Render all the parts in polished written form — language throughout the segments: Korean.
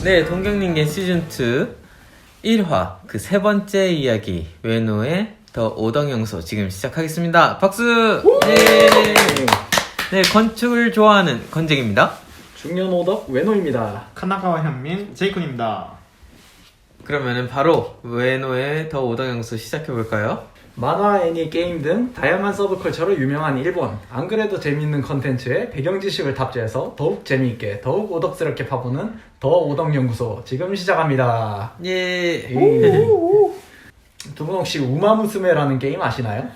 네, 동경님계 시즌2 1화 그 세 번째 이야기 외노의 더 오덕영소 지금 시작하겠습니다. 박수! 네. 네, 건축을 좋아하는 건잭입니다. 중년 오덕 외노입니다. 카나가와 현민 제이콘입니다. 그러면은 바로 외노의 더 오덕영소 시작해볼까요? 만화, 애니, 게임 등 다양한 서브컬처로 유명한 일본. 안 그래도 재밌는 컨텐츠에 배경 지식을 탑재해서 더욱 재미있게, 더욱 오덕스럽게 파보는 더 오덕연구소 지금 시작합니다. 예. 두 분 혹시 우마무스메라는 게임 아시나요?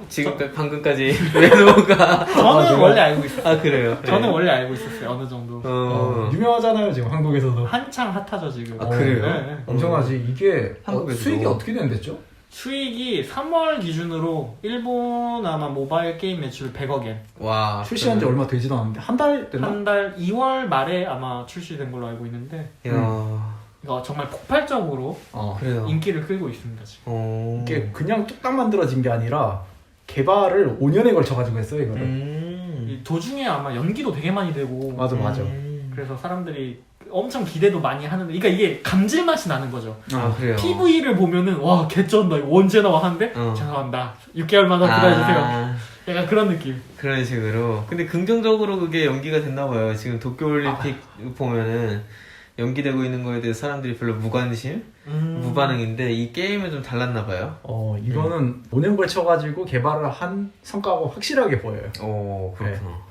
지금까지 방금까지 외노가 저는 원래 알고 있어요. 아 그래요? 저는 원래 알고 있었어요. 어느 정도. 유명하잖아요 지금 한국에서도. 한창 핫하죠 지금. 아, 그래요? 네. 엄청나지. 이게 한국에서도. 수익이 어떻게 된댔죠? 수익이 3월 기준으로 일본 아마 모바일 게임 매출 100억엔. 와. 출시한 지 얼마 되지도 않았는데 한 달 됐나? 한 달 2월 말에 아마 출시된 걸로 알고 있는데 야. 이거 정말 폭발적으로 그래요. 인기를 끌고 있습니다 지금. 이게 그냥 뚝딱 만들어진 게 아니라 개발을 5년에 걸쳐가지고 했어요 이거를. 이 도중에 아마 연기도 되게 많이 되고. 맞아. 그래서 사람들이 엄청 기대도 많이 하는데, 그러니까 이게 감질맛이 나는 거죠. 아 그래요. PV를 보면은 와 개쩐다 이거 언제 나와 하는데 죄송합니다 6개월만 더 기다려주세요. 약간 그런 느낌. 그런 식으로. 근데 긍정적으로 그게 연기가 됐나 봐요. 지금 도쿄올림픽 보면은 연기되고 있는 거에 대해서 사람들이 별로 무관심, 무반응인데 이 게임은 좀 달랐나 봐요. 이거는 5년 걸쳐가지고 개발을 한 성과가 확실하게 보여요. 오, 그렇구나.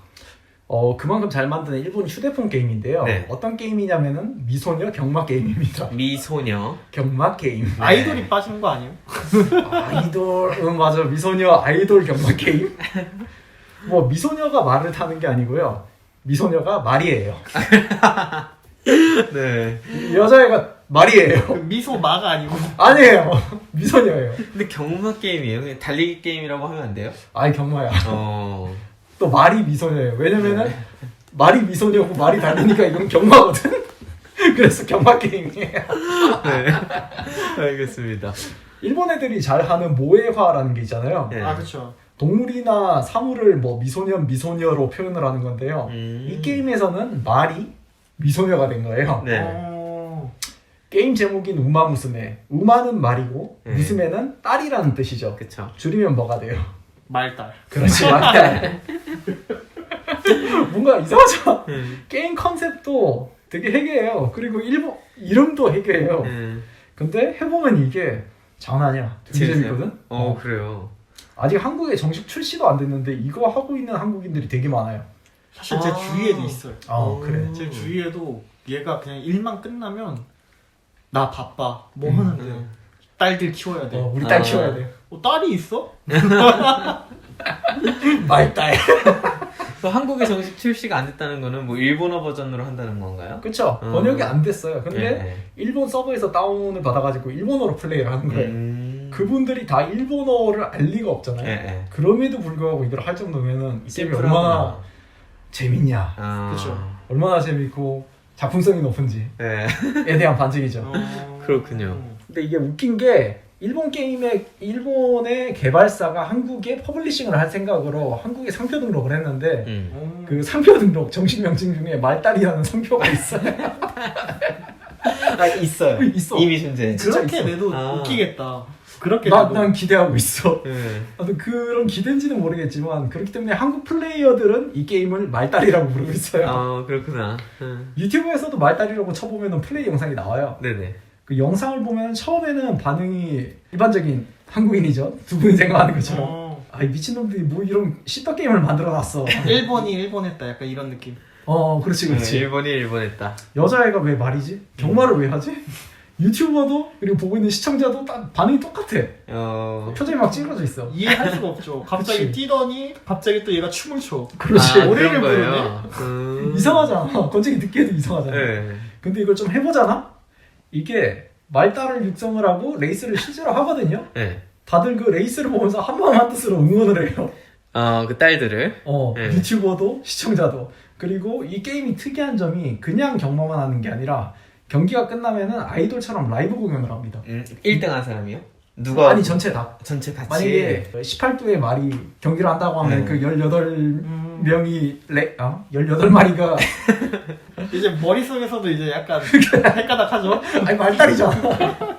그만큼 잘 만든 일본 휴대폰 게임인데요. 네. 어떤 게임이냐면은 미소녀 경마 게임입니다. 미소녀. 경마 게임. 아이돌이 빠진 거 아니에요? 아이돌, 맞아. 미소녀 아이돌 경마 게임. 뭐 미소녀가 말을 타는 게 아니고요. 미소녀가 말이에요. 네. 여자애가 말이에요. 그 미소마가 아니고. 아니에요. 미소녀예요. 근데 경마 게임이에요? 그냥 달리기 게임이라고 하면 안 돼요? 아이 경마야. 어. 또 말이 미소녀예요. 왜냐면은 말이 미소녀고 말이 다르니까 이건 경마거든. 그래서 경마 게임이에요. 네. 알겠습니다. 일본 애들이 잘하는 모에화라는 게 있잖아요. 네. 아 그렇죠. 동물이나 사물을 뭐 미소녀로 표현을 하는 건데요. 이 게임에서는 말이 미소녀가 된 거예요. 네. 게임 제목인 우마무스메. 우마는 말이고 네. 무스메는 딸이라는 뜻이죠. 그쵸. 줄이면 뭐가 돼요? 말달. 그렇지, 말딸. 뭔가 이상하죠? 게임 컨셉도 되게 해괴해요. 그리고 일본 이름도 해괴해요. 근데 해보면 이게 장난 아니야. 되게 재밌거든? 그래요. 아직 한국에 정식 출시도 안 됐는데 이거 하고 있는 한국인들이 되게 많아요. 사실 제 주위에도 있어요. 그래. 제 주위에도 얘가 그냥 일만 끝나면 나 바빠. 뭐 하는데 딸들 키워야 돼. 우리 딸 키워야 돼. 딸이 있어? 말딸. 또 한국에 정식 출시가 안 됐다는 거는 뭐 일본어 버전으로 한다는 건가요? 그쵸. 번역이 안 됐어요. 근데 네. 일본 서버에서 다운을 받아가지고 일본어로 플레이를 하는 거예요. 그분들이 다 일본어를 알 리가 없잖아요. 네. 그럼에도 불구하고 이걸 할 정도면은 이 게임이 심플하구나. 얼마나 재밌냐, 그쵸. 얼마나 재밌고 작품성이 높은지에 네. 대한 반증이죠. 그렇군요. 근데 이게 웃긴 게 일본의 개발사가 한국에 퍼블리싱을 할 생각으로 한국에 상표 등록을 했는데 그 상표 등록 정식 명칭 중에 말딸이라는 상표가 있어요. 있어요. 있어. 이미 존재. 그렇게 있어. 내도 웃기겠다. 그렇게 난 기대하고 있어. 네. 아무튼 그런 기대인지는 모르겠지만 그렇기 때문에 한국 플레이어들은 이 게임을 말딸이라고 부르고 있어요. 그렇구나. 유튜브에서도 말딸이라고 쳐보면 플레이 영상이 나와요. 네네. 그 영상을 보면 처음에는 반응이 일반적인 한국인이죠. 두 분이 생각하는 것처럼. 이 미친놈들이 뭐 이런 씹덕 게임을 만들어놨어. 일본이 일본했다. 약간 이런 느낌. 그렇지. 일본이 일본했다. 여자애가 왜 말이지? 경마를 왜 하지? 유튜버도 그리고 보고 있는 시청자도 딱 반응이 똑같아. 표정이 막 찌그러져 있어. 이해할 수가 없죠. 갑자기 그치. 뛰더니 갑자기 또 얘가 춤을 춰. 그렇지. 노래를 부르네. 이상하잖아. 건적이 듣기에도 이상하잖아. 네. 근데 이걸 좀 해보잖아? 이게 말딸을 육성을 하고 레이스를 실제로 하거든요? 네. 다들 그 레이스를 보면서 한마음 한뜻으로 응원을 해요. 그 딸들을. 네. 유튜버도 시청자도. 그리고 이 게임이 특이한 점이 그냥 경마만 하는 게 아니라 경기가 끝나면은 아이돌처럼 라이브 공연을 합니다. 1등 한 사람이요? 누가? 아니 전체 다. 전체 같이. 만약에 18두의 말이 경기를 한다고 하면 그 18명이 18마리가 이제 머릿속에서도 이제 약간 헷가닥하죠. 아니 말다리잖아.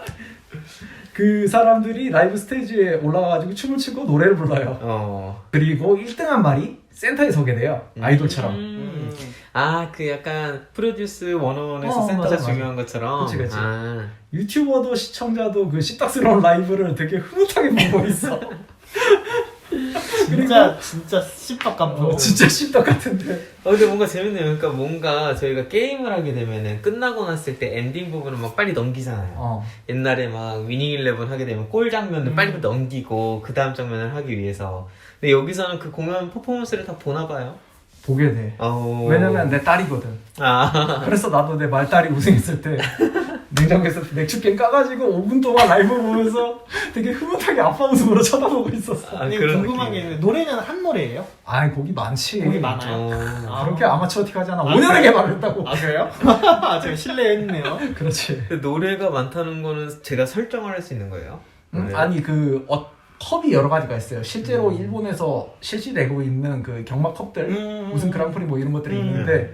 그 사람들이 라이브 스테이지에 올라가가지고 춤을 추고 노래를 불러요. 그리고 1등한 말이 센터에 서게 돼요. 아이돌처럼. 그 약간 프로듀스 101에서 센터가 맞아. 중요한 것처럼. 그치. 아. 유튜버도 시청자도 그 씹딱스러운 라이브를 되게 흐뭇하게 보고 있어. 진짜 씹덕감. 진짜 씹딱 같은데. 근데 뭔가 재밌네요. 그러니까 뭔가 저희가 게임을 하게 되면은 끝나고 났을 때 엔딩 부분을 막 빨리 넘기잖아요. 옛날에 막 위닝 11 하게 되면 골 장면을 빨리 넘기고 그 다음 장면을 하기 위해서. 근데 여기서는 그 공연 퍼포먼스를 다 보나 봐요. 보게 돼. 왜냐면 내 딸이거든. 그래서 나도 내 말딸이 우승했을 때 냉장고에서 맥주캔 까가지고 5분 동안 라이브 보면서 되게 흐뭇하게 아빠 웃음으로 쳐다보고 있었어. 아니 그런 궁금한 게 느낌이에요. 있는데 노래는 한 노래예요? 아이 곡이 많지. 곡이 많아요? 그렇게 아마추어틱하잖아. 5년을 개발했다고. 아 그래요? 제가 신뢰했네요. 그렇지. 근데 노래가 많다는 거는 제가 설정을 할 수 있는 거예요? 노래를? 아니 컵이 여러 가지가 있어요. 실제로 일본에서 실시되고 있는 그 경마 컵들, 우승 그랑프리 뭐 이런 것들이 있는데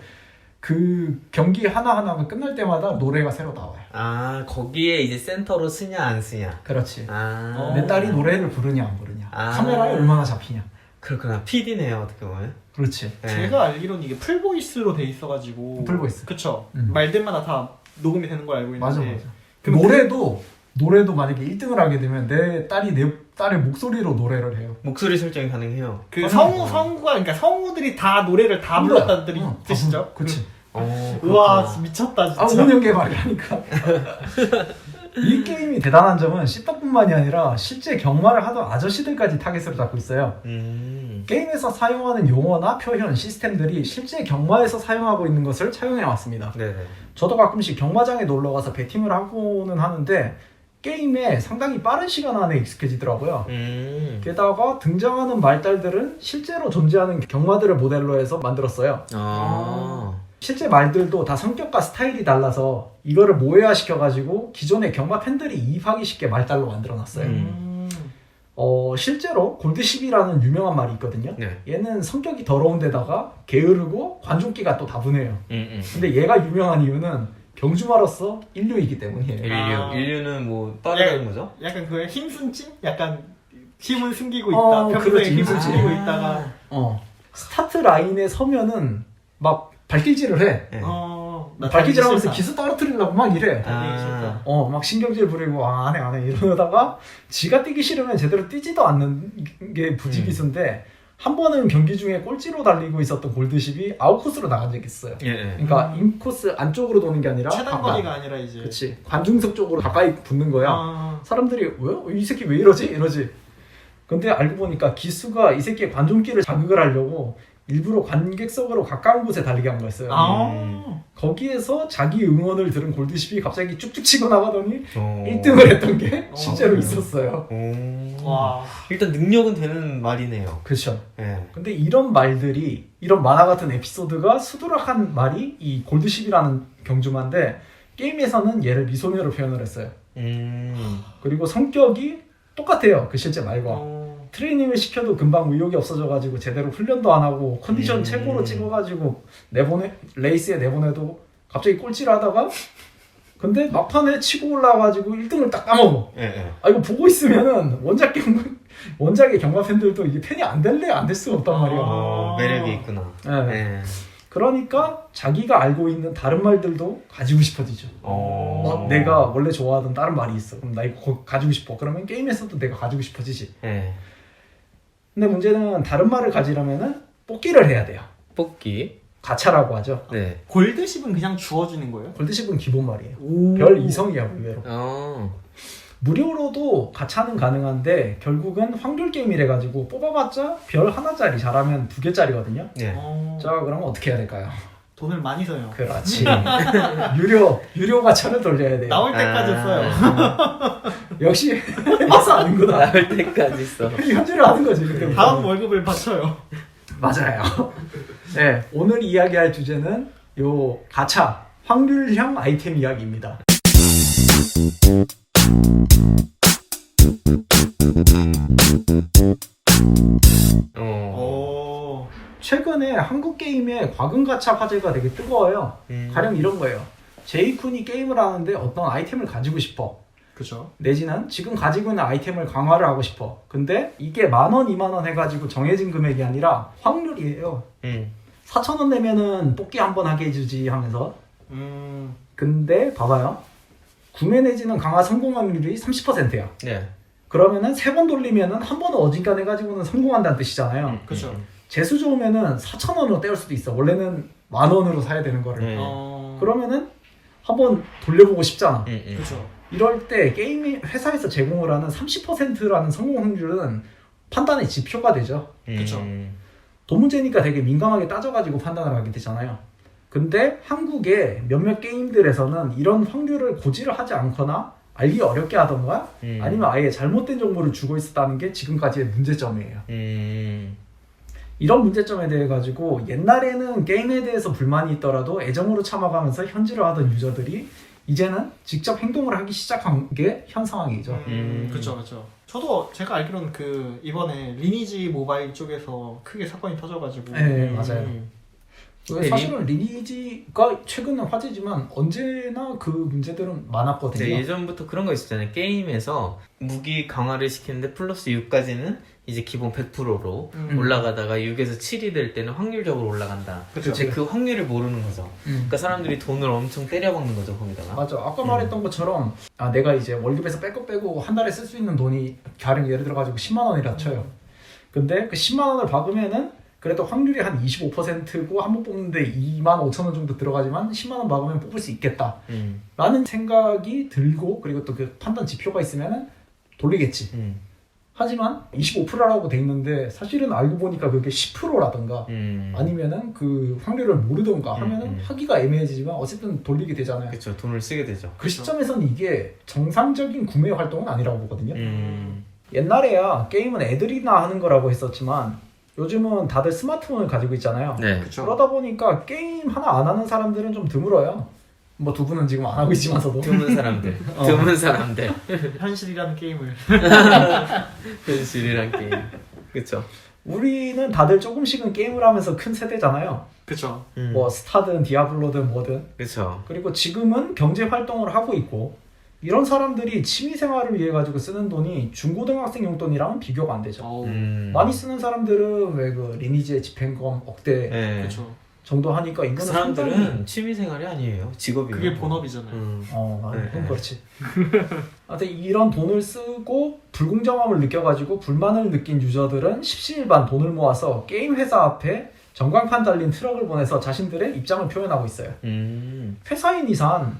그 경기 하나하나가 끝날 때마다 노래가 새로 나와요. 거기에 이제 센터로 쓰냐 안 쓰냐. 그렇지. 아. 내 딸이 노래를 부르냐 안 부르냐. 아. 카메라에 얼마나 잡히냐. 그렇구나. PD네요, 어떻게 보면. 그렇지. 네. 제가 알기로는 이게 풀보이스로 돼 있어가지고 풀보이스. 그쵸. 말들마다 다 녹음이 되는 걸 알고 있는데 맞아 맞아. 그럼 노래도 만약에 1등을 하게 되면 내 딸의 목소리로 노래를 해요. 목소리 설정이 가능해요. 그 성우가 그러니까 성우들이 다 노래를 다 불렀다는 뜻이죠? 그렇지. 우와 미쳤다 진짜. 5년 개발이라니까. 이 게임이 대단한 점은 씹덕뿐만이 아니라 실제 경마를 하던 아저씨들까지 타겟으로 잡고 있어요. 게임에서 사용하는 용어나 표현, 시스템들이 실제 경마에서 사용하고 있는 것을 차용해 왔습니다. 네네. 저도 가끔씩 경마장에 놀러가서 배팅을 하고는 하는데 게임에 상당히 빠른 시간 안에 익숙해지더라고요. 게다가 등장하는 말달들은 실제로 존재하는 경마들을 모델로 해서 만들었어요. 실제 말들도 다 성격과 스타일이 달라서 이거를 모해화시켜가지고 기존의 경마 팬들이 이입하기 쉽게 말달로 만들어놨어요. 실제로 골드십이라는 유명한 말이 있거든요. 네. 얘는 성격이 더러운 데다가 게으르고 관종기가 또 다분해요. 근데 얘가 유명한 이유는 경주마로서 인류이기 때문이에요. 인류는 뭐 빠르다는 거죠? 약간 그 힘순찜? 약간 힘을 숨기고 있다. 평소에 그렇지, 힘을 힘순찜. 숨기고 있다가 스타트 라인에 서면은 막 발길질을 해. 네. 나 발길질 하면서 싫다. 기수 떨어뜨리려고 막 이래. 달리기 싫다. 막 신경질 부리고 안 해 이러다가 지가 뛰기 싫으면 제대로 뛰지도 않는 게 부지기수인데 한 번은 경기 중에 꼴찌로 달리고 있었던 골드십이 아웃코스로 나간 적이 있어요. 그러니까 인코스 안쪽으로 도는 게 아니라 최단 거리가 아니라 이제 그치 관중석 쪽으로 가까이 붙는 거야. 사람들이 왜? 이 새끼 왜 이러지? 이러지. 근데 알고 보니까 기수가 이 새끼의 관중기를 자극을 하려고 일부러 관객석으로 가까운 곳에 달리게 한 거였어요. 거기에서 자기 응원을 들은 골드십이 갑자기 쭉쭉 치고 나가더니 1등을 했던 게 실제로 있었어요. 와. 일단 능력은 되는 말이네요. 그렇죠. 네. 근데 이런 말들이 이런 만화 같은 에피소드가 수두락한 말이 이 골드십이라는 경주마인데 게임에서는 얘를 미소녀로 표현을 했어요. 그리고 성격이 똑같아요. 그 실제 말과. 트레이닝을 시켜도 금방 의욕이 없어져가지고 제대로 훈련도 안 하고 컨디션 최고로 찍어가지고 레이스에 내보내도 갑자기 꼴찌를 하다가 근데 막판에 치고 올라와가지고 1등을 딱 까먹어. 이거 보고 있으면은 원작의 경마 팬들도 이게 팬이 안 될 수가 없단 말이야. 매력이 있구나. 네. 그러니까 자기가 알고 있는 다른 말들도 가지고 싶어지죠. 막 내가 원래 좋아하던 다른 말이 있어. 그럼 나 이거 가지고 싶어. 그러면 게임에서도 내가 가지고 싶어지지. 근데 문제는 다른 말을 가지려면은 뽑기를 해야 돼요. 뽑기. 가차라고 하죠. 네. 골드십은 그냥 주어지는 거예요? 골드십은 기본 말이에요. 별 2성이야 의외로. 무료로도 가차는 가능한데 결국은 확률 게임이래 가지고 뽑아봤자 별 하나짜리 잘하면 2개짜리거든요. 자 그럼 어떻게 해야 될까요? 돈을 많이 써요. 그렇지. 유료 가차를 돌려야 돼요. 나올 때까지 써요. 역시 해서 아는구나. 나올 때까지 써. 현질을 하는 거지. 그때 다음 월급을 바쳐요. 맞아요. 네, 오늘 이야기할 주제는 요 가차 확률형 아이템 이야기입니다. 최근에 한국 게임의 과금 가챠 화제가 되게 뜨거워요. 가령 이런 거예요. 제이쿤이 게임을 하는데 어떤 아이템을 가지고 싶어. 그죠. 내지는 지금 가지고 있는 아이템을 강화를 하고 싶어. 근데 이게 10,000원, 20,000원 해가지고 정해진 금액이 아니라 확률이에요. 4,000원 내면은 뽑기 한 번 하게 해주지 하면서. 근데 봐봐요. 구매 내지는 강화 성공 확률이 30%야. 네. 그러면은 3번 돌리면은 한 번은 어딘가 해가지고는 성공한다는 뜻이잖아요. 그죠. 재수 좋으면은 4,000원으로 때울 수도 있어. 원래는 10,000원으로 사야 되는 거를. 네. 그러면은 한번 돌려보고 싶잖아. 그죠. 이럴 때 게임 회사에서 제공을 하는 30%라는 성공 확률은 판단의 지표가 되죠. 그쵸. 돈 문제니까 되게 민감하게 따져가지고 판단을 하게 되잖아요. 근데 한국의 몇몇 게임들에서는 이런 확률을 고지를 하지 않거나 알기 어렵게 하던가 아니면 아예 잘못된 정보를 주고 있었다는 게 지금까지의 문제점이에요. 이런 문제점에 대해 가지고 옛날에는 게임에 대해서 불만이 있더라도 애정으로 참아가면서 현질을 하던 유저들이 이제는 직접 행동을 하기 시작한 게 현 상황이죠. 그쵸. 저도 제가 알기로는 그 이번에 리니지 모바일 쪽에서 크게 사건이 터져가지고. 네, 맞아요. 사실은 리니지가 최근은 화제지만 언제나 그 문제들은 많았거든요. 네, 예전부터 그런 거 있었잖아요. 게임에서 무기 강화를 시키는데 플러스 6까지는 이제 기본 100%로 올라가다가 6에서 7이 될 때는 확률적으로 올라간다. 그쵸. 이제 그 확률을 모르는 거죠. 그러니까 사람들이 돈을 엄청 때려박는 거죠, 거기다가. 맞아. 아까 말했던 것처럼 내가 이제 월급에서 백업 빼고 한 달에 쓸 수 있는 돈이 가령 예를 들어 가지고 10만 원이라 쳐요. 근데 그 10만 원을 박으면은 그래도 확률이 한 25%고 한 번 뽑는데 25,000원 정도 들어가지만 10만 원 박으면 뽑을 수 있겠다 라는 생각이 들고 그리고 또 그 판단 지표가 있으면은 돌리겠지. 하지만 25%라고 돼 있는데 사실은 알고 보니까 그게 10%라던가 아니면은 그 확률을 모르던가 하면은 하기가 애매해지지만 어쨌든 돌리게 되잖아요. 그렇죠. 돈을 쓰게 되죠. 그 시점에서는 이게 정상적인 구매 활동은 아니라고 보거든요. 옛날에야 게임은 애들이나 하는 거라고 했었지만 요즘은 다들 스마트폰을 가지고 있잖아요. 네. 그쵸. 그러다 보니까 게임 하나 안 하는 사람들은 좀 드물어요. 뭐 두 분은 지금 안 하고 있지만서도. 드문 사람들. 드문 사람들. 현실이라는 게임을. 현실이란 게임. 그쵸. 우리는 다들 조금씩은 게임을 하면서 큰 세대잖아요. 그쵸. 뭐 스타든 디아블로든 뭐든. 그쵸. 그리고 지금은 경제 활동을 하고 있고 이런 사람들이 취미생활을 위해 가지고 쓰는 돈이 중고등학생 용돈이랑은 비교가 안 되죠. 많이 쓰는 사람들은 왜 그 리니지의 집행검 억대 네. 그쵸. 정도 하니까 그 이거는 사람들은 상당히- 취미생활이 아니에요. 직업이에요. 그게 본업이잖아요. 맞아. 네. 그렇지. 하여튼 이런 돈을 쓰고 불공정함을 느껴가지고 불만을 느낀 유저들은 십시일반 돈을 모아서 게임 회사 앞에 전광판 달린 트럭을 보내서 자신들의 입장을 표현하고 있어요. 회사인 이상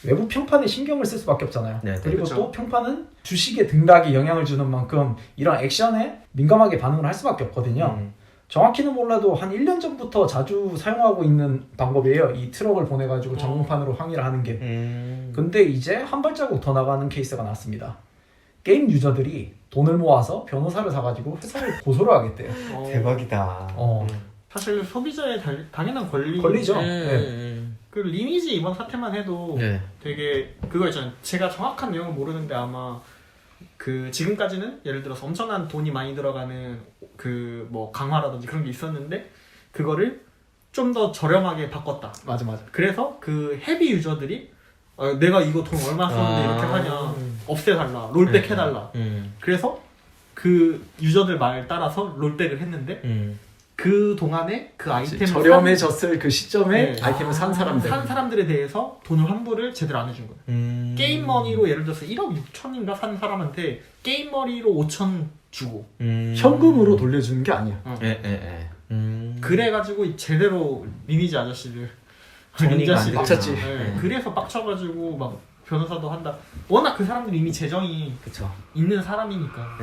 외부 평판에 신경을 쓸 수밖에 없잖아요. 네, 그리고 그렇죠. 또 평판은 주식의 등락에 영향을 주는 만큼 이런 액션에 민감하게 반응을 할 수밖에 없거든요. 정확히는 몰라도 한 1년 전부터 자주 사용하고 있는 방법이에요. 이 트럭을 보내가지고 전광판으로 항의를 하는 게. 근데 이제 한 발자국 더 나가는 케이스가 나왔습니다. 게임 유저들이 돈을 모아서 변호사를 사가지고 회사를 고소를 하겠대요. 대박이다. 사실 소비자의 당연한 권리죠. 네. 그 리니지 이번 사태만 해도 네. 되게 그거 있잖아요. 제가 정확한 내용은 모르는데 아마 그 지금까지는 예를 들어서 엄청난 돈이 많이 들어가는 그 뭐 강화라든지 그런 게 있었는데 그거를 좀 더 저렴하게 바꿨다. 맞아. 그래서 그 헤비 유저들이 내가 이거 돈 얼마 썼는데 이렇게 하냐 없애달라 롤백 해달라. 그래서 그 유저들 말 따라서 롤백을 했는데 그 동안에 그 아이템을 저렴해졌을 그 시점에 네. 아이템을 산 사람들. 산 사람들에 대해서 돈을 환불을 제대로 안 해준 거예요. 게임 머니로 예를 들어서 1억 6천인가 산 사람한테 게임 머니로 5천 주고 현금으로 돌려주는 게 아니야. 그래가지고 제대로 리니지 아저씨를 정리가 안 막- 됐지. 네. 그래서 빡쳐가지고 막 변호사도 한다. 워낙 그 사람들이 이미 재정이 그쵸. 있는 사람이니까.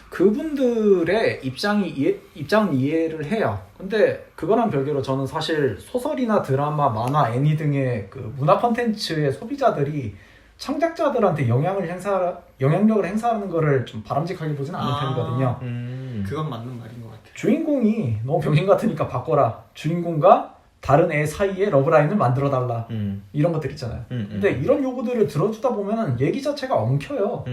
그분들의 입장은 이해를 해요. 근데 그거랑 별개로 저는 사실 소설이나 드라마, 만화, 애니 등의 그 문화 콘텐츠의 소비자들이 창작자들한테 영향력을 행사하는 거를 좀 바람직하게 보지는 않는 편이거든요. 그건 맞는 말인 것 같아요. 주인공이 너무 병신 같으니까 바꿔라. 주인공과 다른 애 사이에 러브라인을 만들어달라. 이런 것들 있잖아요. 근데 이런 요구들을 들어주다 보면 얘기 자체가 엉켜요.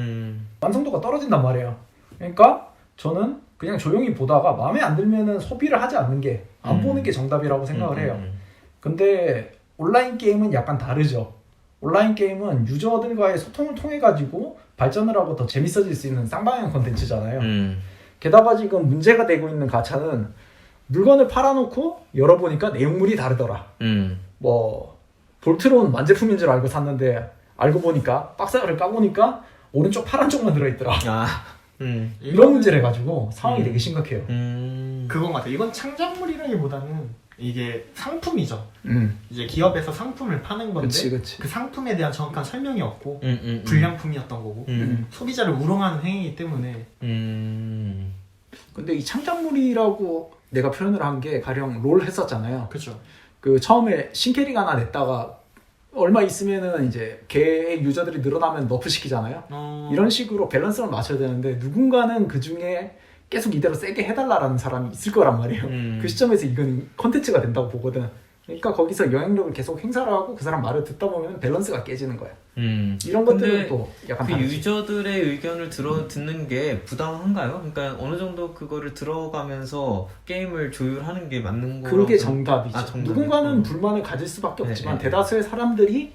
완성도가 떨어진단 말이에요. 그러니까 저는 그냥 조용히 보다가 마음에 안 들면은 소비를 하지 않는 게 안 보는 게 정답이라고 생각을 해요. 근데 온라인 게임은 약간 다르죠. 온라인 게임은 유저들과의 소통을 통해 가지고 발전을 하고 더 재밌어질 수 있는 쌍방향 콘텐츠잖아요. 게다가 지금 문제가 되고 있는 가챠는 물건을 팔아놓고 열어보니까 내용물이 다르더라. 뭐 볼트론 완제품인 줄 알고 샀는데 알고 보니까 박스를 까보니까 오른쪽 파란 쪽만 들어있더라. 이런 문제를 해가지고 상황이 되게 심각해요. 그건 같아. 이건 창작물이라기보다는 이게 상품이죠. 이제 기업에서 상품을 파는 건데 그치. 그 상품에 대한 정확한 설명이 없고 불량품이었던 거고 소비자를 우롱하는 행위이기 때문에. 근데 이 창작물이라고 내가 표현을 한 게 가령 롤 했었잖아요. 그렇죠. 그 처음에 신캐릭 하나 냈다가 얼마 있으면은 이제 걔의 유저들이 늘어나면 너프 시키잖아요. 이런 식으로 밸런스를 맞춰야 되는데 누군가는 그 중에 계속 이대로 세게 해달라라는 사람이 있을 거란 말이에요. 그 시점에서 이건 컨텐츠가 된다고 보거든. 그러니까 거기서 영향력을 계속 행사를 하고 그 사람 말을 듣다 보면 밸런스가 깨지는 거야. 이런 것들은 또 약간 그 다르지. 유저들의 의견을 듣는 게 부당한가요? 그러니까 어느 정도 그거를 들어가면서 게임을 조율하는 게 맞는 거라고 그게 정답이죠. 정답이. 누군가는 불만을 가질 수밖에 없지만 네. 대다수의 사람들이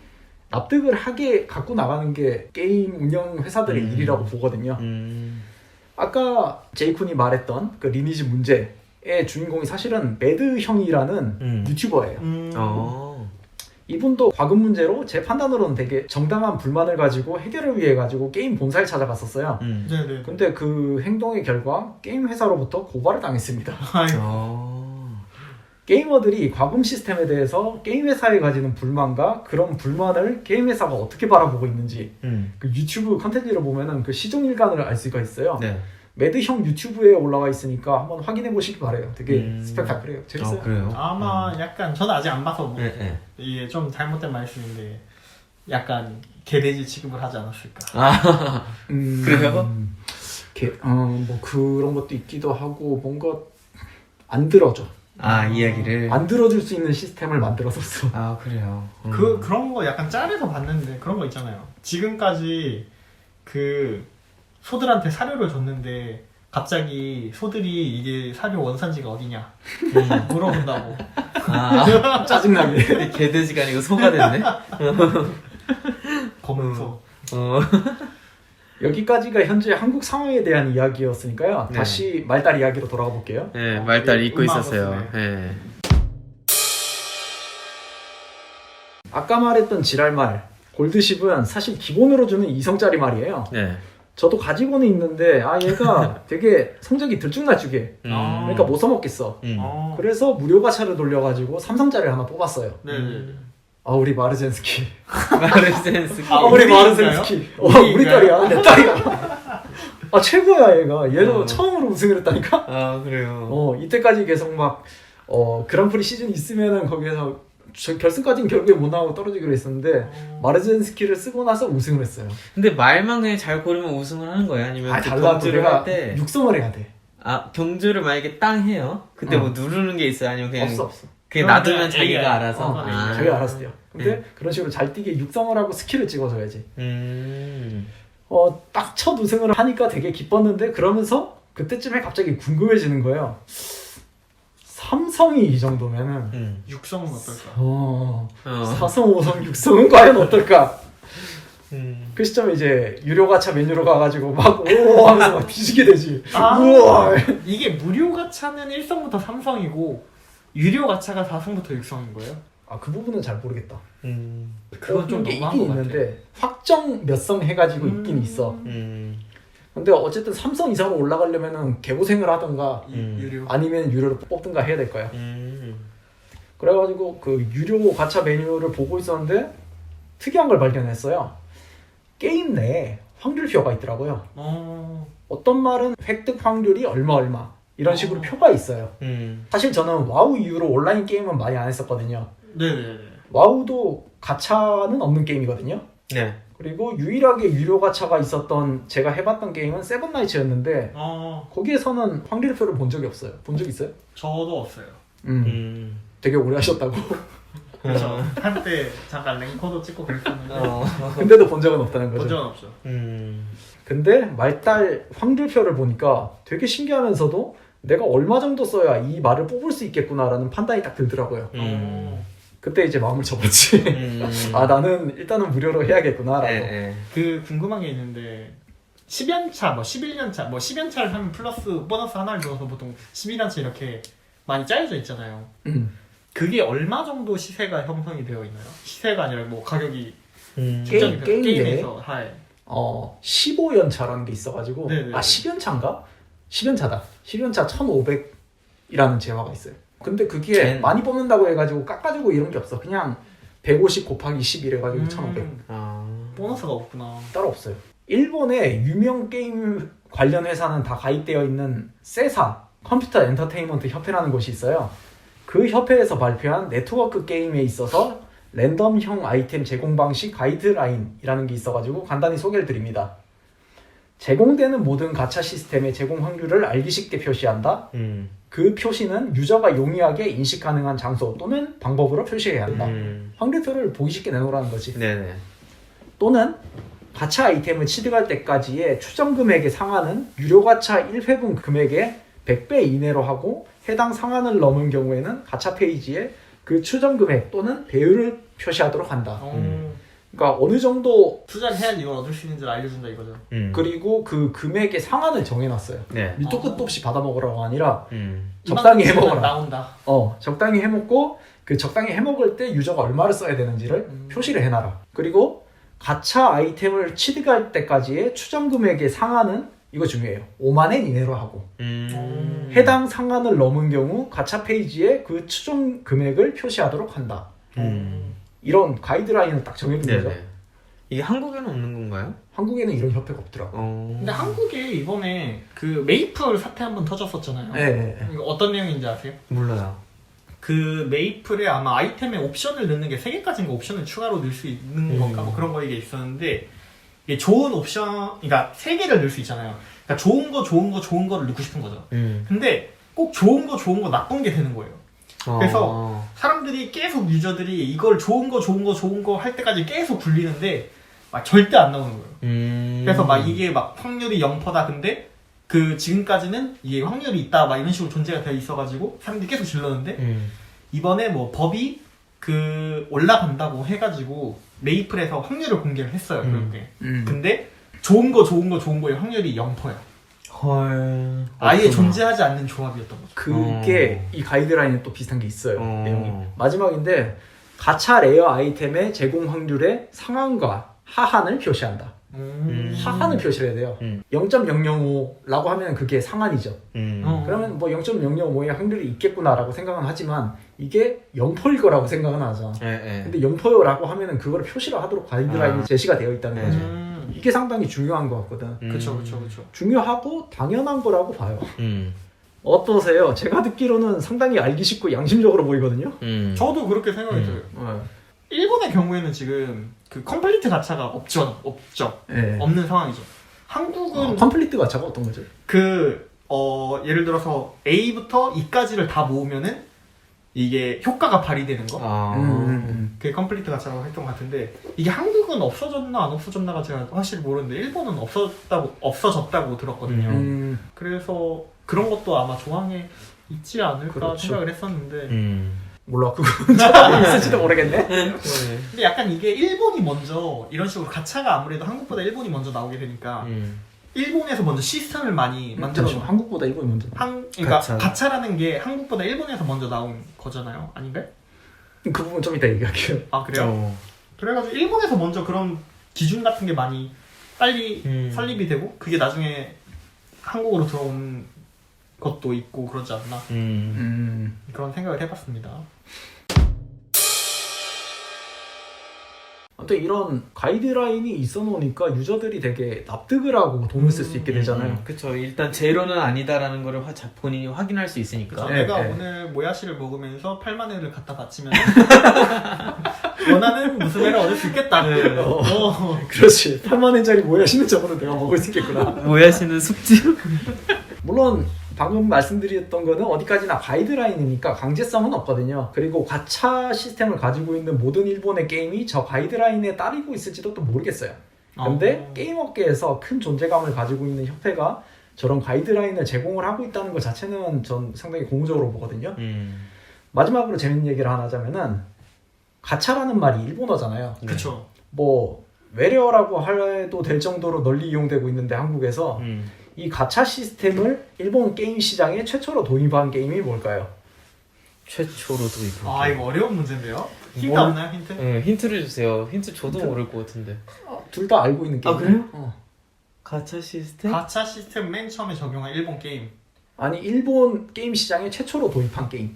납득을 하게 갖고 나가는 게 게임 운영 회사들의 일이라고 보거든요. 아까 제이쿤이 말했던 그 리니지 문제의 주인공이 사실은 매드 형이라는 유튜버예요. 이분도 과금 문제로 제 판단으로는 되게 정당한 불만을 가지고 해결을 위해 가지고 게임 본사에 찾아갔었어요. 네네. 근데 그 행동의 결과 게임 회사로부터 고발을 당했습니다. 게이머들이 과금 시스템에 대해서 게임 회사에 가지는 불만과 그런 불만을 게임 회사가 어떻게 바라보고 있는지 그 유튜브 컨텐츠를 보면은 그 시종일관을 알 수가 있어요. 네. 매드형 유튜브에 올라와 있으니까 한번 확인해 보시기 바래요. 되게 스펙타클해요. 재밌어요. 그래요? 아마 약간 저는 아직 안 봐서 뭐 네. 이게 좀 잘못된 말씀인데 약간 개돼지 취급을 하지 않았을까. 그래요? 뭐 그런 것도 있기도 하고 뭔가 안 들어줘. 이야기를 안 들어줄 수 있는 시스템을 만들었었어. 그래요. 그런 거 약간 짤에서 봤는데 그런 거 있잖아요. 지금까지 그 소들한테 사료를 줬는데 갑자기 소들이 이게 사료 원산지가 어디냐 물어본다고. 짜증나게. 개돼지가 아니고 소가 됐네. 검은 소. 여기까지가 현재 한국 상황에 대한 이야기였으니까요. 네. 다시 말달 이야기로 돌아가 볼게요. 네, 말달 잊고 음악 있었어요. 없으네. 네. 아까 말했던 지랄말 골드십은 사실 기본으로 주는 이성짜리 말이에요. 네. 저도 가지고는 있는데 얘가 되게 성적이 들쭉날쭉해. 그러니까 못 써먹겠어. 그래서 무료 가차를 돌려가지고 삼성짜리를 하나 뽑았어요. 네네. 우리 마르젠스키. 마르젠스키. 우리 마르젠스키. 우리 딸이야. 내 딸이야. 최고야 얘가. 얘도 처음으로 우승을 했다니까. 그래요. 이때까지 계속 막 그랑프리 시즌 있으면은 거기에서 결승까지는 결국에 못 나가고 떨어지기로 했었는데 마르젠스키를 쓰고 나서 우승을 했어요. 근데 말만 그냥 잘 고르면 우승을 하는 거예요? 아니면 그 달라. 경주를 내가 할 때 육성을 해야 돼. 경주를 만약에 땅 해요? 그때 뭐 누르는 게 있어요? 아니면 그냥 없어. 그냥 놔두면 자기가 알아서? 자기가 알아서 돼요. 근데 그런 식으로 잘 뛰게 육성을 하고 스킬을 찍어줘야지. 딱 첫 우승을 하니까 되게 기뻤는데 그러면서 그때쯤에 갑자기 궁금해지는 거예요. 삼성이 이 정도면은 육성은 어떨까? 4성, 5성, 6성은 과연 어떨까? 그 시점에 이제 유료 가차 메뉴로 가가지고 막 오 하면서 막 뒤지게 되지. 우와. 이게 무료 가차는 1성부터 3성이고 유료 가차가 4성부터 6성인 거예요? 그 부분은 잘 모르겠다. 그건 좀 게 너무한 있긴 것 있는데 확정 몇 성 해가지고 있긴 있어. 근데 어쨌든 3성 이상으로 올라가려면은 개고생을 하던가 유료. 아니면 유료를 뽑든가 해야 될 거야. 그래가지고 그 유료 가차 메뉴를 보고 있었는데 특이한 걸 발견했어요. 게임 내에 확률표가 있더라고요. 어떤 말은 획득 확률이 얼마 이런 식으로 표가 있어요. 사실 저는 와우 이후로 온라인 게임은 많이 안 했었거든요. 네네네. 와우도 가차는 없는 게임이거든요. 네. 그리고 유일하게 유료 가차가 있었던 제가 해봤던 게임은 세븐나이츠였는데 거기에서는 확률표를 본 적이 없어요. 본 적 있어요? 저도 없어요. 되게 오래 하셨다고. 그렇죠. 한때 잠깐 랭커도 찍고 그랬었는데 근데도 본 적은 없다는 거죠. 본 적은 없죠. 근데 말달 확률표를 보니까 되게 신기하면서도 내가 얼마 정도 써야 이 말을 뽑을 수 있겠구나라는 판단이 딱 들더라고요. 그때 이제 마음을 접었지. 아 나는 일단은 무료로 해야겠구나라고. 그 궁금한 게 있는데 10연차, 뭐 11연차, 뭐 10연차를 하면 플러스 보너스 하나를 줘서 보통 11연차 이렇게 많이 짜여져 있잖아요. 그게 얼마 정도 시세가 형성이 되어 있나요? 시세가 아니라 뭐 가격이 측정이 돼요. 게임에서 할 15연차라는 게 있어가지고 네네. 10연차인가? 10연차다. 10연차 1500이라는 재화가 있어요. 근데 그게 많이 뽑는다고 해가지고 깎아주고 이런 게 없어. 그냥 150 곱하기 10 이래가지고 1500. 보너스가 없구나. 따로 없어요. 일본의 유명 게임 관련 회사는 다 가입되어 있는 세사 컴퓨터 엔터테인먼트 협회라는 곳이 있어요. 그 협회에서 발표한 네트워크 게임에 있어서 랜덤형 아이템 제공 방식 가이드라인이라는 게 있어가지고 간단히 소개를 드립니다. 제공되는 모든 가챠 시스템의 제공 확률을 알기식게 표시한다. 그 표시는 유저가 용이하게 인식 가능한 장소 또는 방법으로 표시해야 한다. 확률표를 보기 쉽게 내놓으라는 거지. 네네. 또는 가챠 아이템을 취득할 때까지의 추정 금액에 상한은 유료 가챠 1회분 금액의 100배 이내로 하고 해당 상한을 넘은 경우에는 가챠 페이지에 그 추정 금액 또는 배율을 표시하도록 한다. 그러니까 어느 정도 투자를 해야 이걸 얻을 수 있는지를 알려준다 이거죠. 그리고 그 금액의 상한을 정해놨어요. 네. 밑도 끝도 없이 받아먹으라가 아니라 이만큼 적당히 주면 해먹어라. 나온다. 적당히 해먹고 그 적당히 해먹을 때 유저가 얼마를 써야 되는지를 표시를 해놔라. 그리고 가챠 아이템을 취득할 때까지의 추정 금액의 상한은 이거 중요해요. 5만엔 이내로 하고 해당 상한을 넘은 경우 가챠 페이지에 그 추정 금액을 표시하도록 한다. 이런 가이드라인을 딱 정해둔 거죠. 이게 한국에는 없는 건가요? 한국에는 이런 협회가 없더라고. 근데 한국에 이번에 그 메이플 사태 한번 터졌었잖아요. 네. 이거 어떤 내용인지 아세요? 몰라요. 그 메이플에 아마 아이템에 옵션을 넣는 게 3개까지인가 옵션을 추가로 넣을 수 있는 건가 뭐 그런 거 이게 있었는데 이게 좋은 옵션, 그러니까 3개를 넣을 수 있잖아요. 그러니까 좋은 거를 넣고 싶은 거죠. 근데 꼭 좋은 거 나쁜 게 되는 거예요. 그래서 사람들이 계속 유저들이 이걸 좋은 거 할 때까지 계속 굴리는데 막 절대 안 나오는 거예요. 그래서 막 이게 막 확률이 0%다 근데 그 지금까지는 이게 확률이 있다 막 이런 식으로 존재가 되어 있어가지고 사람들이 계속 질렀는데 이번에 뭐 법이 그 올라간다고 해가지고 메이플에서 확률을 공개를 했어요. 그렇게. 근데 좋은 거의 확률이 0%야. 헐. 아예 존재하지 않는 조합이었던 거죠. 그게 이 가이드라인에 또 비슷한 게 있어요. 내용이. 마지막인데 가챠 레어 아이템의 제공 확률의 상한과 하한을 표시한다. 하한을 표시를 해야 돼요. 0.005라고 하면 그게 상한이죠. 그러면 뭐 0.005의 확률이 있겠구나라고 생각은 하지만 이게 0%일 거라고 생각은 하잖아. 근데 0%라고 하면은 그거를 표시를 하도록 가이드라인이 제시가 되어 있다는 거죠. 이게 상당히 중요한 것 같거든. 그쵸. 중요하고 당연한 거라고 봐요. 어떠세요? 제가 듣기로는 상당히 알기 쉽고 양심적으로 보이거든요. 저도 그렇게 생각이 들어요. 일본의 경우에는 지금 그 컴플리트 가챠가 없죠. 네. 없는 상황이죠. 한국은 컴플리트 가챠가 어떤 거죠? 그 예를 들어서 A부터 E까지를 다 모으면은 이게 효과가 발휘되는 거. 그게 컴플리트 가챠라고 했던 것 같은데 이게 한국은 없어졌나 안 없어졌나가 제가 확실히 모르는데 일본은 없어졌다고 들었거든요. 그래서 그런 것도 아마 조항에 있지 않을까 그렇죠. 생각을 했었는데 몰라 그건 잘 있을지도 모르겠네. 근데 약간 이게 일본이 먼저 이런 식으로 가챠가 아무래도 한국보다 일본이 먼저 나오게 되니까 일본에서 먼저 시스템을 많이 만들어 잠시만, 한국보다 일본이 먼저. 그러니까 가챠라는 게 한국보다 일본에서 먼저 나온 거잖아요. 아닌가요? 그 부분 좀 이따 얘기할게요. 아 그래요? 그래가지고 일본에서 먼저 그런 기준 같은 게 많이 빨리 설립이 되고 그게 나중에 한국으로 들어온 것도 있고 그러지 않나 그런 생각을 해봤습니다. 아무튼 이런 가이드라인이 있어 놓으니까 유저들이 되게 납득을 하고 돈을 쓸 수 있게 되잖아요. 그쵸. 일단 제로는 아니다라는 거를 본인이 확인할 수 있으니까. 그쵸? 내가 오늘 모야시를 먹으면서 8만 원을 갖다 바치면 원하는 무스메를 얻을 수 있겠다. 그렇지. 8만원짜리 모야시는 저거는 내가 먹을 수 있겠구나. 모야시는 숙주. 물론 방금 말씀드렸던 거는 어디까지나 가이드라인이니까 강제성은 없거든요. 그리고 가챠 시스템을 가지고 있는 모든 일본의 게임이 저 가이드라인에 따르고 있을지도 또 모르겠어요. 근데 게임 업계에서 큰 존재감을 가지고 있는 협회가 저런 가이드라인을 제공을 하고 있다는 것 자체는 전 상당히 고무적으로 보거든요. 마지막으로 재밌는 얘기를 하나 하자면은 가차라는 말이 일본어잖아요. 네. 그쵸. 뭐 외래어라고 해도 될 정도로 널리 이용되고 있는데 한국에서 이 가차 시스템을 일본 게임 시장에 최초로 도입한 게임이 뭘까요? 최초로 도입. 아 이거 어려운 문제인데요. 힌트 뭐? 없나요? 힌트? 네, 힌트를 주세요. 힌트 저도 힌트? 모를 것 같은데. 둘 다 알고 있는 게임. 아, 그래요? 어. 가차 시스템? 가차 시스템 맨 처음에 적용한 일본 게임. 아니 일본 게임 시장에 최초로 도입한 게임.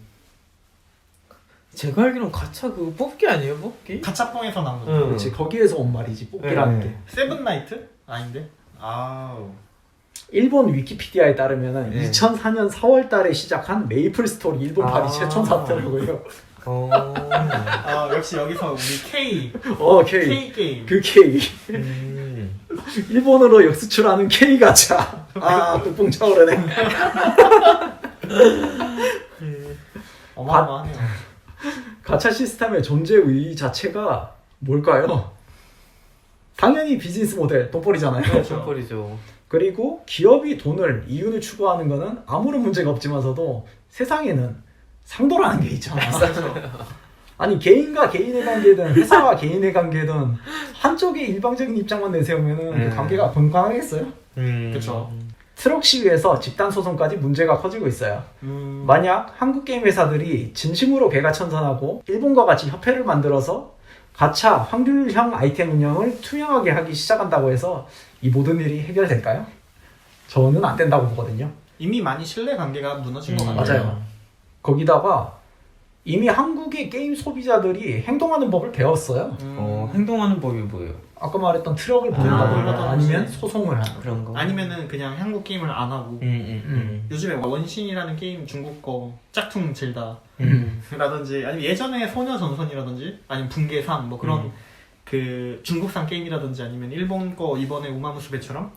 제가 알기로는 가차 그거 뽑기 아니에요? 뽑기? 가차뽕에서 나온 거. 응. 그렇지 거기에서 온 말이지 뽑기라는 네. 게. 세븐나이트? 아닌데? 아우. 일본 위키피디아에 따르면 네. 2004년 4월달에 시작한 메이플 스토리 일본판이 아. 최초 사태라고요. 아 역시 여기서 우리 K K. K 게임. 그 K. 음. 일본어로 역수출하는 K 가차. 아, 또 뽕 차오르네. 어마어마하네요. 가차 시스템의 존재 의의 자체가 뭘까요? 당연히 비즈니스 모델, 돈벌이잖아요. 그렇죠. 뻔뻔이죠. 그리고 기업이 돈을, 이윤을 추구하는 거는 아무런 문제가 없지만서도 세상에는 상도라는 게 있잖아. 아니 개인과 개인의 관계든 회사와 개인의 관계든 한쪽의 일방적인 입장만 내세우면 그 관계가 건강하겠어요? 그쵸. 트럭 시위에서 집단 소송까지 문제가 커지고 있어요. 만약 한국 게임 회사들이 진심으로 개가천선하고 일본과 같이 협회를 만들어서 가차 확률형 아이템 운영을 투명하게 하기 시작한다고 해서 이 모든 일이 해결될까요? 저는 안 된다고 보거든요. 이미 많이 신뢰 관계가 무너진 것 같아요. 맞아요. 거기다가 이미 한국의 게임 소비자들이 행동하는 법을 배웠어요. 행동하는 법이 뭐예요? 아까 말했던 트럭을 보낸다든가 아, 아니면 소송을 하는 그런 거? 아니면은 그냥 한국 게임을 안 하고 요즘에 원신이라는 게임 중국 거 짝퉁 젤다 라든지 아니면 예전에 소녀전선이라든지 아니면 붕괴3 뭐 그런 그 중국산 게임이라든지 아니면 일본 거 이번에 우마무스베처럼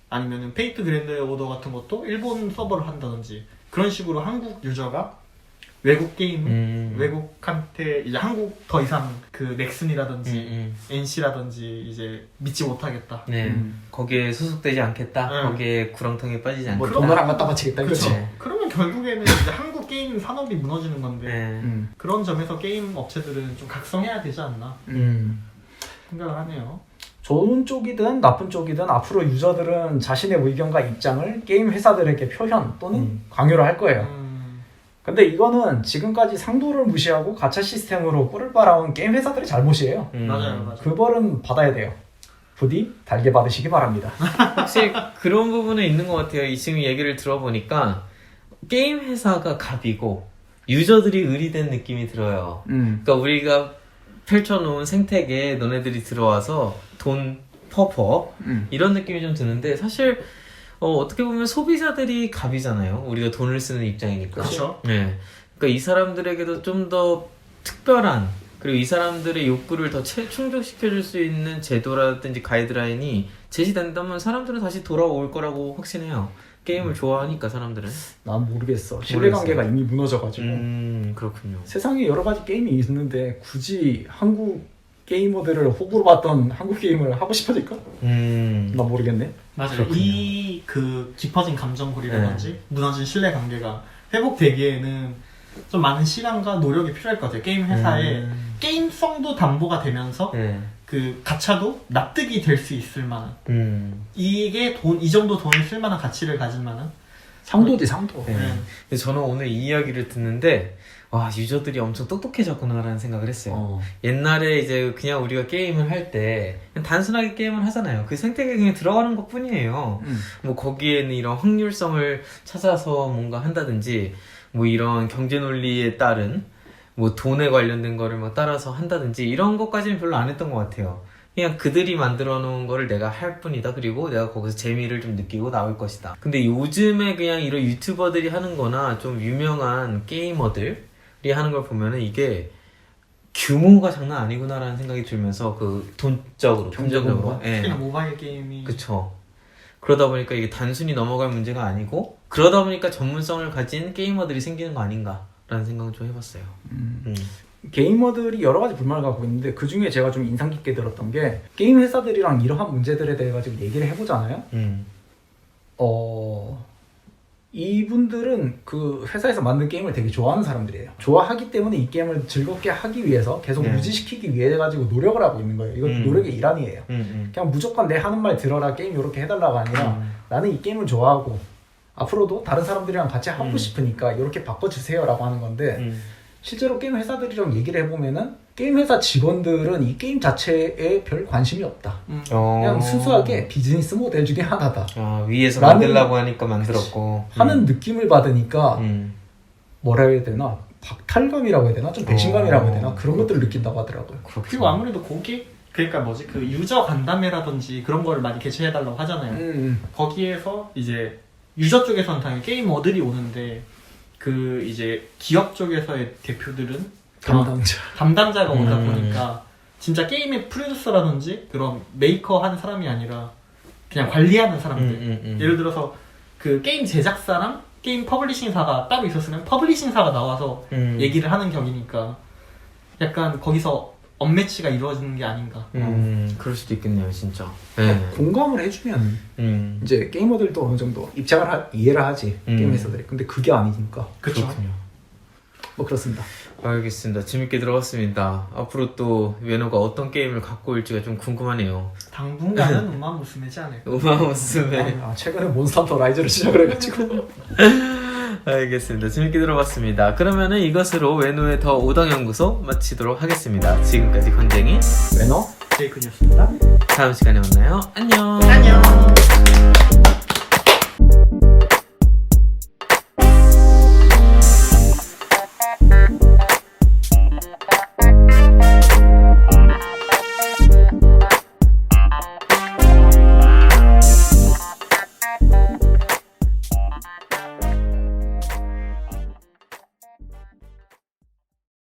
아니면은 페이트 그랜드 오더 같은 것도 일본 서버를 한다든지 그런 식으로 한국 유저가 외국 게임을 외국한테 이제 한국 더 이상 그 넥슨이라든지 NC라든지 이제 믿지 못하겠다. 네. 거기에 소속되지 않겠다. 응. 거기에 구렁텅이에 빠지지 않겠다. 뭐 돈을 안 갖다 바치겠다. 그렇죠. 그렇죠. 네. 그러면 결국에는 이제 한국 게임 산업이 무너지는 건데 네. 그런 점에서 게임 업체들은 좀 각성해야 되지 않나 생각을 하네요. 좋은 쪽이든 나쁜 쪽이든 앞으로 유저들은 자신의 의견과 입장을 게임 회사들에게 표현 또는 강요를 할 거예요. 근데 이거는 지금까지 상도를 무시하고 가챠 시스템으로 꿀을 빨아온 게임 회사들의 잘못이에요. 맞아요. 그 벌은 받아야 돼요. 부디 달게 받으시기 바랍니다. 확실히 그런 부분은 있는 것 같아요. 이 지금 얘기를 들어보니까 게임 회사가 갑이고 유저들이 을이 된 느낌이 들어요. 그러니까 우리가 펼쳐놓은 생태계에 너네들이 들어와서 돈 퍼퍼 이런 느낌이 좀 드는데 사실 어떻게 보면 소비자들이 갑이잖아요. 우리가 돈을 쓰는 입장이니까. 그렇죠. 네. 그러니까 이 사람들에게도 좀 더 특별한 그리고 이 사람들의 욕구를 더 충족시켜줄 수 있는 제도라든지 가이드라인이 제시된다면 사람들은 다시 돌아올 거라고 확신해요. 게임을 좋아하니까 사람들은. 난 모르겠어. 신뢰관계가 이미 무너져가지고. 그렇군요. 세상에 여러 가지 게임이 있는데 굳이 한국 게이머들을 호구로 봤던 한국 게임을 하고 싶어질까? 난 모르겠네. 맞아요. 이 그 깊어진 감정고리라든지 무너진 신뢰관계가 회복되기에는 좀 많은 시간과 노력이 필요할 것 같아요. 게임 회사의 게임성도 담보가 되면서 그 가차도 납득이 될 수 있을 만한 이게 이 정도 돈을 쓸 만한 가치를 가질 만한 상도지 상도. 네. 근데 저는 오늘 이 이야기를 듣는데 와 유저들이 엄청 똑똑해졌구나라는 생각을 했어요. 옛날에 이제 그냥 우리가 게임을 할 때 단순하게 게임을 하잖아요. 그 생태계에 그냥 들어가는 것 뿐이에요. 뭐 거기에는 이런 확률성을 찾아서 뭔가 한다든지 뭐 이런 경제 논리에 따른 뭐 돈에 관련된 거를 막 따라서 한다든지 이런 것까지는 별로 안 했던 것 같아요. 그냥 그들이 만들어 놓은 거를 내가 할 뿐이다. 그리고 내가 거기서 재미를 좀 느끼고 나올 것이다. 근데 요즘에 그냥 이런 유튜버들이 하는 거나 좀 유명한 게이머들이 하는 걸 보면은 이게 규모가 장난 아니구나라는 생각이 들면서 그 돈적으로, 금전적으로. 특히나 모바일 게임이 그쵸. 그러다 보니까 이게 단순히 넘어갈 문제가 아니고 그러다 보니까 전문성을 가진 게이머들이 생기는 거 아닌가라는 생각을 좀 해봤어요. 게이머들이 여러 가지 불만을 갖고 있는데 그 중에 제가 좀 인상 깊게 들었던 게 게임 회사들이랑 이러한 문제들에 대해 가지고 얘기를 해보잖아요. 이분들은 그 회사에서 만든 게임을 되게 좋아하는 사람들이에요. 좋아하기 때문에 이 게임을 즐겁게 하기 위해서 계속 유지시키기 위해 가지고 노력을 하고 있는 거예요. 이건 노력의 일환이에요. 그냥 무조건 내 하는 말 들어라, 게임 이렇게 해달라가 아니라 나는 이 게임을 좋아하고 앞으로도 다른 사람들이랑 같이 하고 싶으니까 이렇게 바꿔주세요 라고 하는 건데 실제로 게임 회사들이랑 얘기를 해보면은 게임 회사 직원들은 이 게임 자체에 별 관심이 없다. 그냥 순수하게 비즈니스 모델 중에 하나다. 위에서 만들라고 하니까 만들었고 하는 느낌을 받으니까 뭐라 해야 되나, 박탈감이라고 해야 되나, 좀 배신감이라고 해야 되나, 그런 것들을 느낀다고 하더라고요. 그리고 아무래도 거기 그러니까 뭐지, 그 유저 간담회라든지 그런 거를 많이 개최해달라고 하잖아요. 거기에서 이제 유저 쪽에서는 당연히 게이머들이 오는데 그 이제 기업 쪽에서의 대표들은 담당자가 오다 보니까 진짜 게임의 프로듀서라든지 그런 메이커 하는 사람이 아니라 그냥 관리하는 사람들. 예를 들어서 그 게임 제작사랑 게임 퍼블리싱사가 따로 있었으면 퍼블리싱사가 나와서 얘기를 하는 격이니까 약간 거기서 언매치가 이루어지는 게 아닌가. 그럴 수도 있겠네요, 진짜. 공감을 해주면 이제 게이머들도 어느 정도 이해를 하지, 게임 회사들이. 근데 그게 아니니까. 그렇군요. 뭐 그렇습니다. 알겠습니다. 재밌게 들어봤습니다. 앞으로 또 외노가 어떤 게임을 갖고 올지가 좀 궁금하네요. 당분간은 우마무스메지 않을까. 우마무스메. 최근에 몬스터 라이즈를 시작을 해가지고. 알겠습니다. 재밌게 들어봤습니다. 그러면은 이것으로 외노의 더 오덕연구소 마치도록 하겠습니다. 지금까지 건쟁이 외노 제이큰이었습니다. 다음 시간에 만나요. 안녕. 안녕.